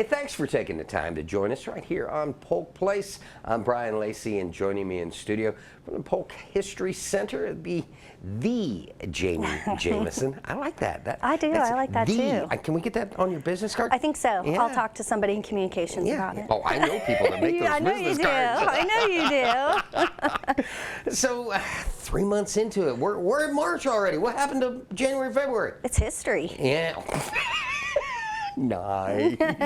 Hey, thanks for taking the time to join us right here on Polk Place. I'm Brian Lacey, and joining me in studio from the Polk History Center, it'd be the Jamie Jameson. I like that. I do. I like that too. Can we get that on your business card? I think so. Yeah. I'll talk to somebody in communications about it. Oh, I know people that make those business cards. I know you do. So, 3 months into it, we're in March already. What happened to January, February? It's history. Yeah. Nice. I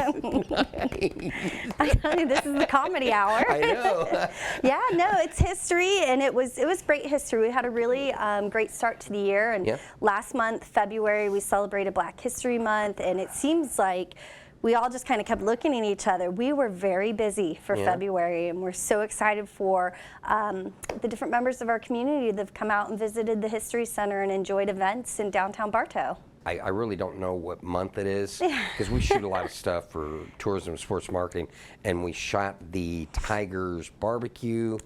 know, this is the comedy hour. I know. Yeah, no, it's history, and it was great history. We had a really great start to the year, and last month, February, we celebrated Black History Month, and it seems like we all just kind of kept looking at each other. We were very busy for February, and we're so excited for the different members of our community that have come out and visited the History Center and enjoyed events in downtown Bartow. I really don't know what month it is, because we shoot a lot of stuff for tourism and sports marketing, and we shot the Tigers barbecue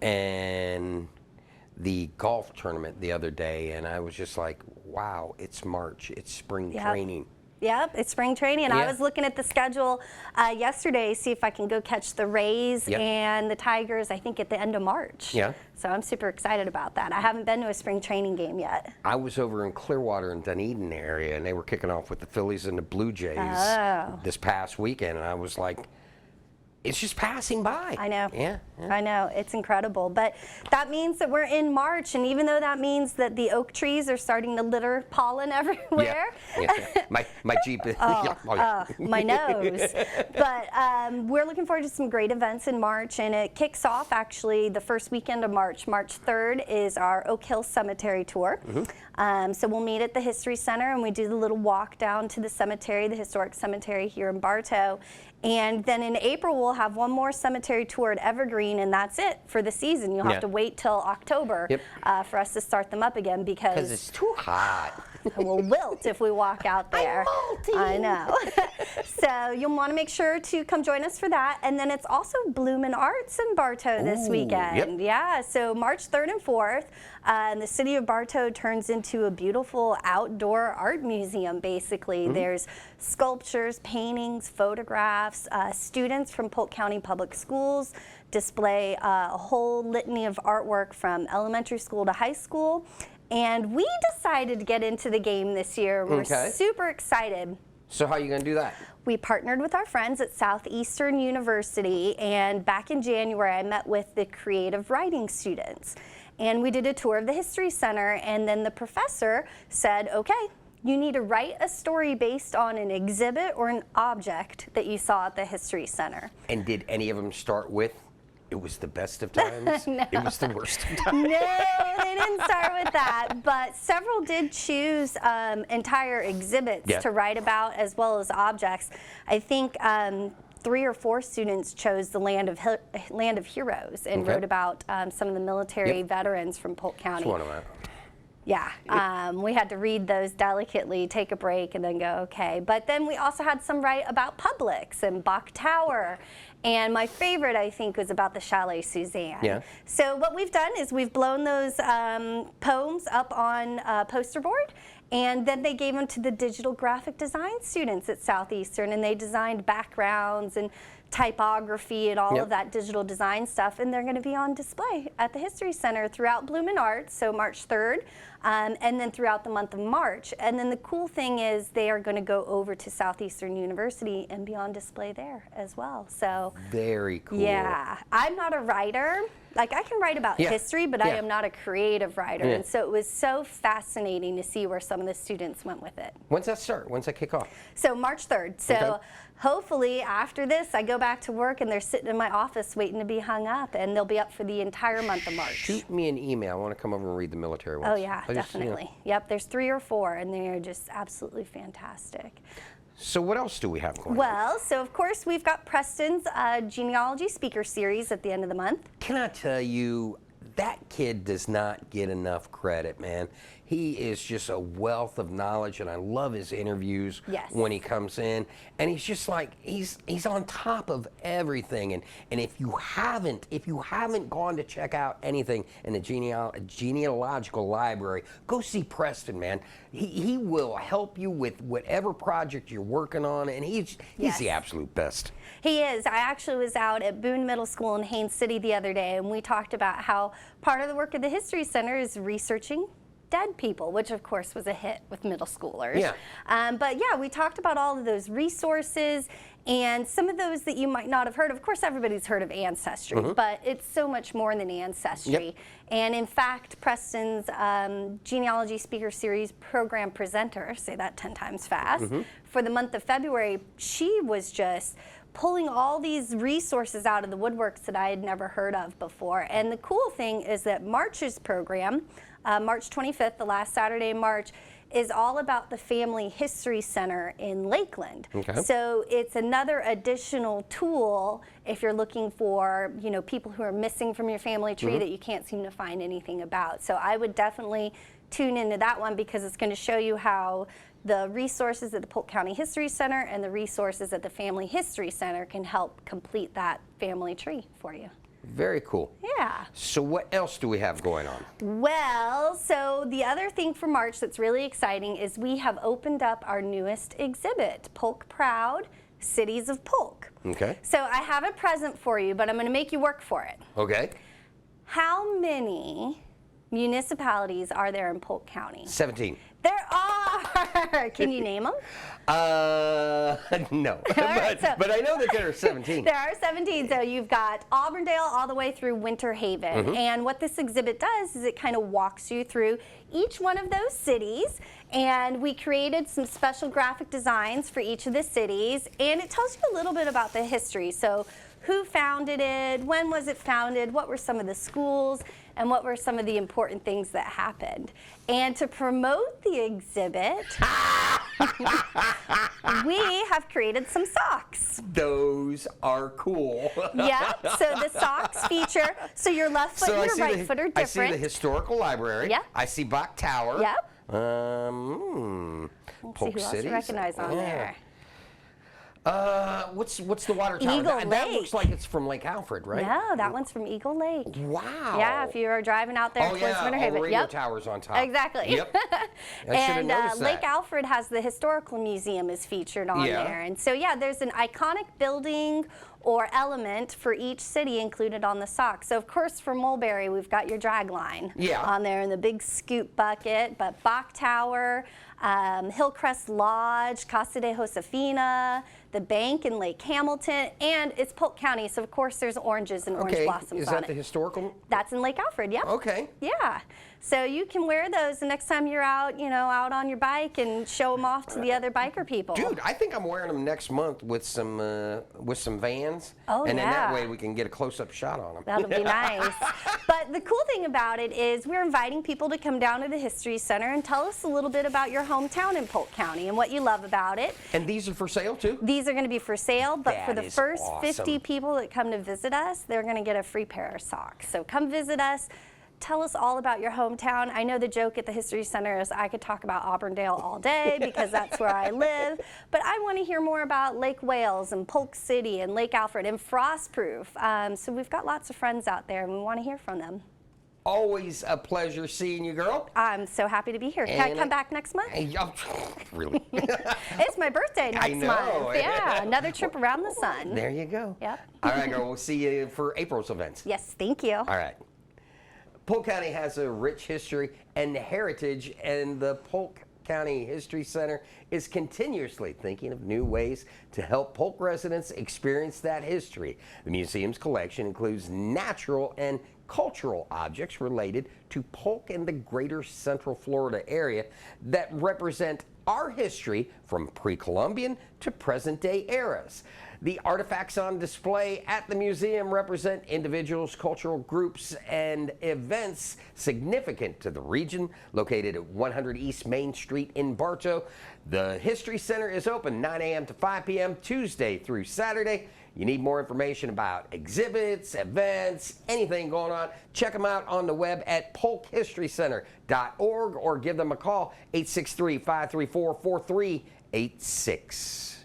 and the golf tournament the other day, and I was just like, wow, it's March, it's spring training. Yep, it's spring training, and I was looking at the schedule yesterday, see if I can go catch the Rays and the Tigers, I think at the end of March. Yeah. So I'm super excited about that. I haven't been to a spring training game yet. I was over in Clearwater and Dunedin area, and they were kicking off with the Phillies and the Blue Jays this past weekend, and I was like, it's just passing by. I know. Yeah. I know. It's incredible. But that means that we're in March, and even though that means that the oak trees are starting to litter pollen everywhere. My Jeep is. My nose. But we're looking forward to some great events in March, and it kicks off actually the first weekend of March. March 3rd is our Oak Hill Cemetery Tour. So we'll meet at the History Center, and we do the little walk down to the cemetery, the historic cemetery here in Bartow. And then in April, we'll have one more cemetery tour at Evergreen, and that's it for the season. You'll have to wait till October for us to start them up again, because it's too hot. We'll wilt if we walk out there. I know. So you'll want to make sure to come join us for that. And then it's also Bloomin' Arts in Bartow this weekend. Yeah, so March 3rd and 4th, the city of Bartow turns into a beautiful outdoor art museum, basically. There's sculptures, paintings, photographs. Students from Polk County Public Schools display a whole litany of artwork from elementary school to high school. And we decided to get into the game this year. We're super excited. So how are you going to do that? We partnered with our friends at Southeastern University, and back in January I met with the creative writing students. And we did a tour of the History Center, and then the professor said, okay, you need to write a story based on an exhibit or an object that you saw at the History Center. And did any of them start with, it was the best of times? No. It was the worst of times? No, they didn't start with that, but several did choose entire exhibits to write about, as well as objects. I think 3 or 4 students chose the Land of Heroes and wrote about some of the military veterans from Polk County. That's one of them. Yeah, we had to read those delicately, take a break, and then go, okay. But then we also had some write about Publix and Bach Tower. And my favorite, I think, was about the Chalet Suzanne. Yeah. So what we've done is we've blown those poems up on a poster board, and then they gave them to the digital graphic design students at Southeastern, and they designed backgrounds and typography and all of that digital design stuff, and they're going to be on display at the History Center throughout Bloomin' Arts, so March 3rd, and then throughout the month of March. And then the cool thing is they are going to go over to Southeastern University and be on display there as well. So very cool. Yeah, I'm not a writer. Like, I can write about history, but I am not a creative writer. And so it was so fascinating to see where some of the students went with it. When's that start? When's that kick off? So March 3rd. So hopefully after this, I go back to work and they're sitting in my office waiting to be hung up, and they'll be up for the entire month of March. Shoot me an email. I want to come over and read the military ones. Oh yeah, definitely. Yep, there's 3 or 4, and they are just absolutely fantastic. So what else do we have going on? Well, so of course we've got Preston's genealogy speaker series at the end of the month. Can I tell you, that kid does not get enough credit, man. He is just a wealth of knowledge, and I love his interviews when he comes in. And he's just like, he's on top of everything. And if you haven't gone to check out anything in the genealogical library, go see Preston, man. He will help you with whatever project you're working on, and he's the absolute best. He is. I actually was out at Boone Middle School in Haines City the other day, and we talked about how part of the work of the History Center is researching dead people, which of course was a hit with middle schoolers. Yeah. But yeah, we talked about all of those resources and some of those that you might not have heard of. Of course, everybody's heard of Ancestry, but it's so much more than Ancestry. Yep. And in fact, Preston's Genealogy Speaker Series program presenter, say that 10 times fast, for the month of February, she was just pulling all these resources out of the woodworks that I had never heard of before. And the cool thing is that March's program, March 25th, the last Saturday in March, is all about the Family History Center in Lakeland. Okay. So it's another additional tool if you're looking for, you know, people who are missing from your family tree that you can't seem to find anything about. So I would definitely tune into that one because it's going to show you how the resources at the Polk County History Center and the resources at the Family History Center can help complete that family tree for you. Very cool. Yeah. So what else do we have going on? Well, so the other thing for March that's really exciting is we have opened up our newest exhibit, Polk Proud, Cities of Polk. Okay. So I have a present for you, but I'm going to make you work for it. Okay. How many municipalities are there in Polk County? 17. There are. Can you name them? No. But I know that there are 17. There are 17. So you've got Auburndale all the way through Winter Haven. And what this exhibit does is it kind of walks you through each one of those cities. And we created some special graphic designs for each of the cities. And it tells you a little bit about the history. So who founded it, when was it founded, what were some of the schools, and what were some of the important things that happened. And to promote the exhibit, we have created some socks. Those are cool. Yeah, so the socks feature, so your left foot and your right foot are different. I see the historical librry. Yep. I see Bach Tower. Yep. Polk see who else City. you recognize on there. What's the water tower? Eagle That Lake. looks like it's from Lake Alfred, right? No, that one's from Eagle Lake. Wow. Yeah, if you are driving out there towards Winter Haven. All the radio towers on top. Exactly. Yep. I should have noticed that. Lake Alfred has the Historical Museum is featured on there. And so, yeah, there's an iconic building or element for each city included on the sock. So, of course, for Mulberry, we've got your drag line on there and the big scoop bucket. But Bach Tower, Hillcrest Lodge, Casa de Josefina, the bank in Lake Hamilton, and it's Polk County, so of course there's oranges and orange blossoms on it. Is that the historical? That's in Lake Alfred, yeah. Okay. Yeah. So you can wear those the next time you're out, you know, out on your bike and show them off to the other biker people. Dude, I think I'm wearing them next month with some Vans. Oh, and then that way we can get a close-up shot on them. That'll be nice. But the cool thing about it is we're inviting people to come down to the History Center and tell us a little bit about your hometown in Polk County and what you love about it. And these are for sale, too? These are going to be for sale, but That for the is first awesome. 50 people that come to visit us, they're going to get a free pair of socks. So come visit us. Tell us all about your hometown. I know the joke at the History Center is I could talk about Auburndale all day because that's where I live, but I want to hear more about Lake Wales and Polk City and Lake Alfred and Frostproof. So we've got lots of friends out there and we want to hear from them. Always a pleasure seeing you, girl. I'm so happy to be here. Can I come back next month? Really? It's my birthday next month. Yeah, another trip around the sun. There you go. Yep. All right, girl. We'll see you for April's events. Yes, thank you. All right. Polk County has a rich history and heritage, and the Polk County History Center is continuously thinking of new ways to help Polk residents experience that history. The museum's collection includes natural and cultural objects related to Polk and the greater Central Florida area that represent our history from pre-Columbian to present-day eras. The artifacts on display at the museum represent individuals, cultural groups, and events significant to the region. Located at 100 East Main Street in Bartow, the History Center is open 9 a.m. to 5 p.m. Tuesday through Saturday. You need more information about exhibits, events, anything going on, check them out on the web at polkhistorycenter.org or give them a call, 863-534-4386.